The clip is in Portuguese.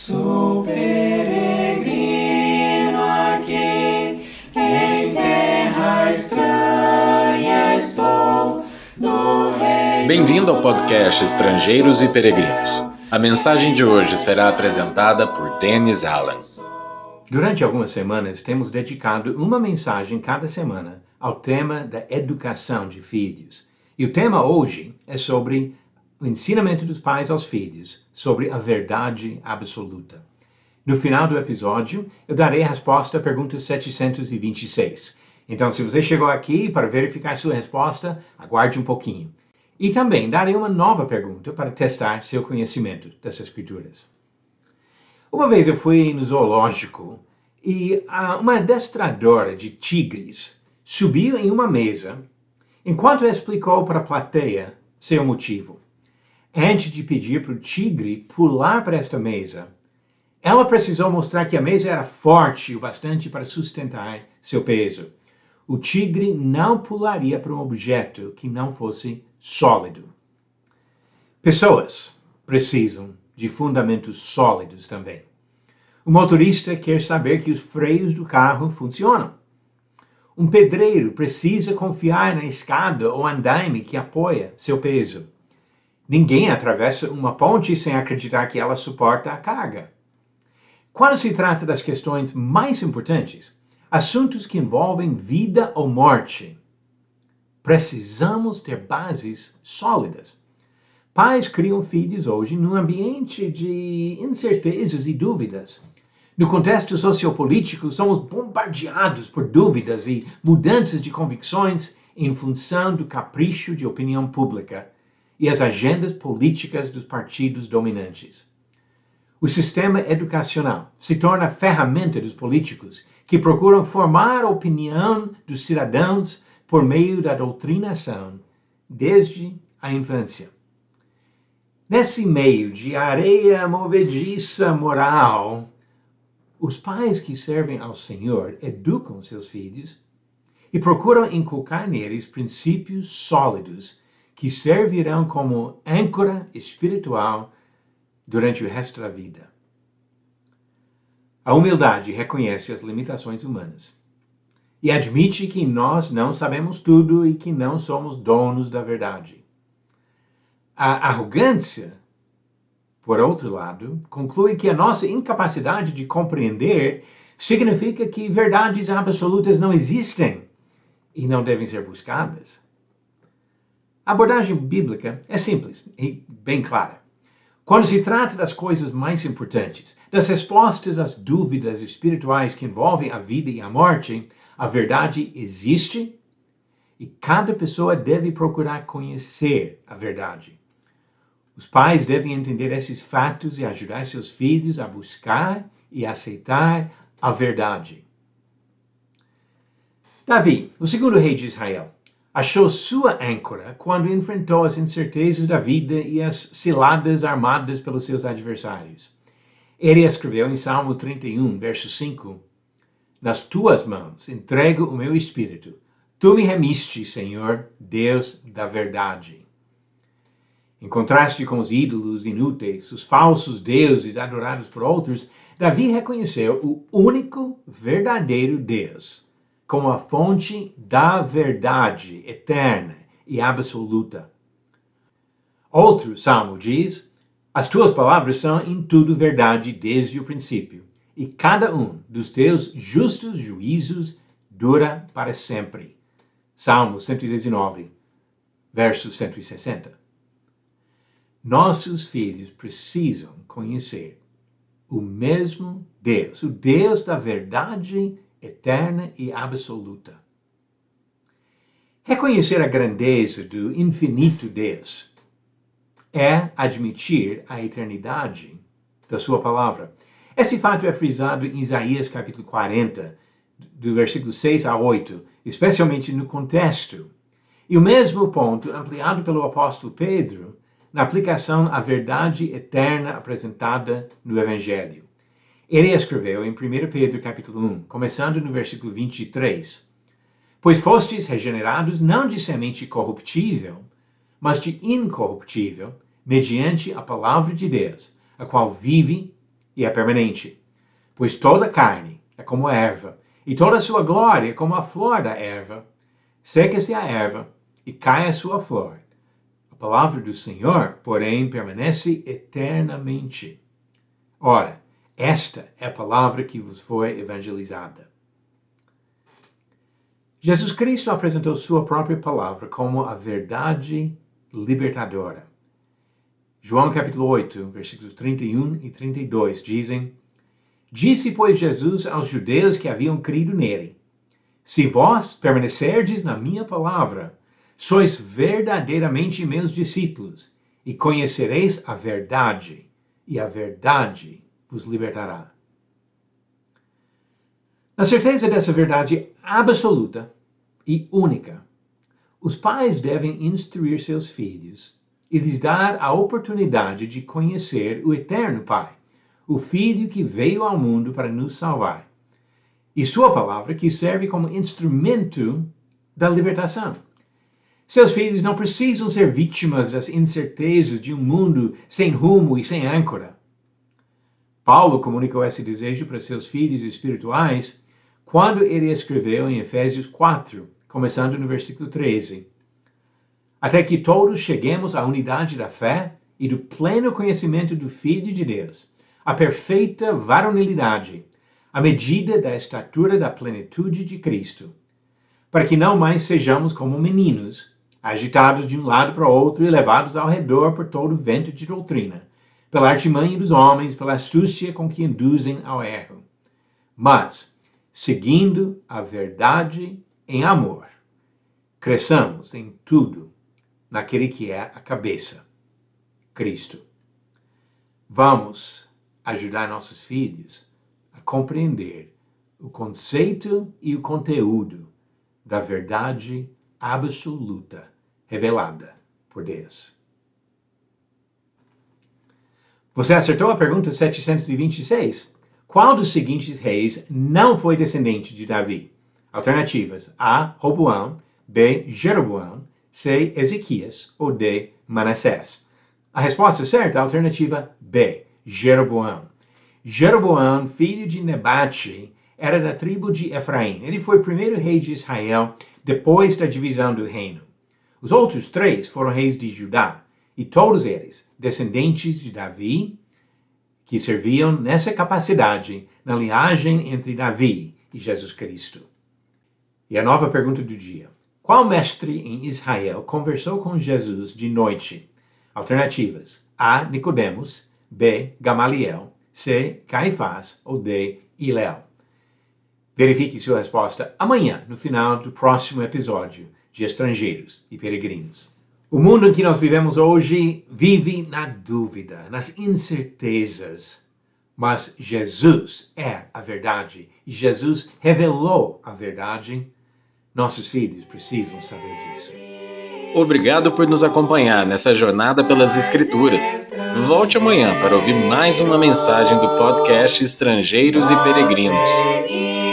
Sou peregrino aqui, em terra estranha estou, no reino. Bem-vindo ao podcast Estrangeiros e Peregrinos. A mensagem de hoje será apresentada por Dennis Allen. Durante algumas semanas, temos dedicado uma mensagem cada semana ao tema da educação de filhos. E o tema hoje é sobre o ensinamento dos pais aos filhos, sobre a verdade absoluta. No final do episódio, eu darei a resposta à pergunta 726. Então, se você chegou aqui para verificar sua resposta, aguarde um pouquinho. E também darei uma nova pergunta para testar seu conhecimento das Escrituras. Uma vez eu fui no zoológico e uma adestradora de tigres subiu em uma mesa enquanto explicou para a plateia seu motivo. Antes de pedir para o tigre pular para esta mesa, ela precisou mostrar que a mesa era forte o bastante para sustentar seu peso. O tigre não pularia para um objeto que não fosse sólido. Pessoas precisam de fundamentos sólidos também. O motorista quer saber que os freios do carro funcionam. Um pedreiro precisa confiar na escada ou andaime que apoia seu peso. Ninguém atravessa uma ponte sem acreditar que ela suporta a carga. Quando se trata das questões mais importantes, assuntos que envolvem vida ou morte, precisamos ter bases sólidas. Pais criam filhos hoje num ambiente de incertezas e dúvidas. No contexto sociopolítico, somos bombardeados por dúvidas e mudanças de convicções em função do capricho de opinião pública e as agendas políticas dos partidos dominantes. O sistema educacional se torna a ferramenta dos políticos que procuram formar a opinião dos cidadãos por meio da doutrinação desde a infância. Nesse meio de areia movediça moral, os pais que servem ao Senhor educam seus filhos e procuram inculcar neles princípios sólidos que servirão como âncora espiritual durante o resto da vida. A humildade reconhece as limitações humanas e admite que nós não sabemos tudo e que não somos donos da verdade. A arrogância, por outro lado, conclui que a nossa incapacidade de compreender significa que verdades absolutas não existem e não devem ser buscadas. A abordagem bíblica é simples e bem clara. Quando se trata das coisas mais importantes, das respostas às dúvidas espirituais que envolvem a vida e a morte, a verdade existe e cada pessoa deve procurar conhecer a verdade. Os pais devem entender esses fatos e ajudar seus filhos a buscar e aceitar a verdade. Davi, o segundo rei de Israel, achou sua âncora quando enfrentou as incertezas da vida e as ciladas armadas pelos seus adversários. Ele escreveu em Salmo 31, verso 5, "Nas tuas mãos entrego o meu espírito. Tu me remiste, Senhor, Deus da verdade." Em contraste com os ídolos inúteis, os falsos deuses adorados por outros, Davi reconheceu o único verdadeiro Deus como a fonte da verdade eterna e absoluta. Outro salmo diz: "As tuas palavras são em tudo verdade desde o princípio, e cada um dos teus justos juízos dura para sempre." Salmo 119, verso 160. Nossos filhos precisam conhecer o mesmo Deus, o Deus da verdade eterna e absoluta. Reconhecer a grandeza do infinito Deus é admitir a eternidade da sua palavra. Esse fato é frisado em Isaías capítulo 40, do versículo 6 a 8, especialmente no contexto. E o mesmo ponto ampliado pelo apóstolo Pedro na aplicação à verdade eterna apresentada no Evangelho. Ele escreveu em 1 Pedro capítulo 1, começando no versículo 23, "Pois fostes regenerados não de semente corruptível, mas de incorruptível, mediante a palavra de Deus, a qual vive e é permanente. Pois toda carne é como a erva, e toda a sua glória é como a flor da erva. Seca-se a erva, e cai a sua flor. A palavra do Senhor, porém, permanece eternamente. Ora, esta é a palavra que vos foi evangelizada. Jesus Cristo apresentou sua própria palavra como a verdade libertadora. João capítulo 8, versículos 31 e 32 dizem: Disse, pois, Jesus aos judeus que haviam crido nele: Se vós permanecerdes na minha palavra, sois verdadeiramente meus discípulos, e conhecereis a verdade, e a verdade vos libertará. Na certeza dessa verdade absoluta e única, os pais devem instruir seus filhos e lhes dar a oportunidade de conhecer o eterno Pai, o Filho que veio ao mundo para nos salvar, e sua palavra que serve como instrumento da libertação. Seus filhos não precisam ser vítimas das incertezas de um mundo sem rumo e sem âncora. Paulo comunicou esse desejo para seus filhos espirituais quando ele escreveu em Efésios 4, começando no versículo 13. Até que todos cheguemos à unidade da fé e do pleno conhecimento do Filho de Deus, à perfeita varonilidade, à medida da estatura da plenitude de Cristo, para que não mais sejamos como meninos, agitados de um lado para o outro e levados ao redor por todo vento de doutrina, pela artimanha dos homens, pela astúcia com que induzem ao erro. Mas, seguindo a verdade em amor, cresçamos em tudo naquele que é a cabeça, Cristo. Vamos ajudar nossos filhos a compreender o conceito e o conteúdo da verdade absoluta revelada por Deus. Você acertou a pergunta 726? Qual dos seguintes reis não foi descendente de Davi? Alternativas: A. Roboão, B. Jeroboão, C. Ezequias ou D. Manassés. A resposta certa é a alternativa B. Jeroboão. Jeroboão, filho de Nebate, era da tribo de Efraim. Ele foi o primeiro rei de Israel depois da divisão do reino. Os outros três foram reis de Judá, e todos eles descendentes de Davi, que serviam nessa capacidade na linhagem entre Davi e Jesus Cristo. E a nova pergunta do dia: qual mestre em Israel conversou com Jesus de noite? Alternativas: A. Nicodemos, B. Gamaliel, C. Caifás ou D. Hilel. Verifique sua resposta amanhã, no final do próximo episódio de Estrangeiros e Peregrinos. O mundo em que nós vivemos hoje vive na dúvida, nas incertezas. Mas Jesus é a verdade e Jesus revelou a verdade. Nossos filhos precisam saber disso. Obrigado por nos acompanhar nessa jornada pelas Escrituras. Volte amanhã para ouvir mais uma mensagem do podcast Estrangeiros e Peregrinos.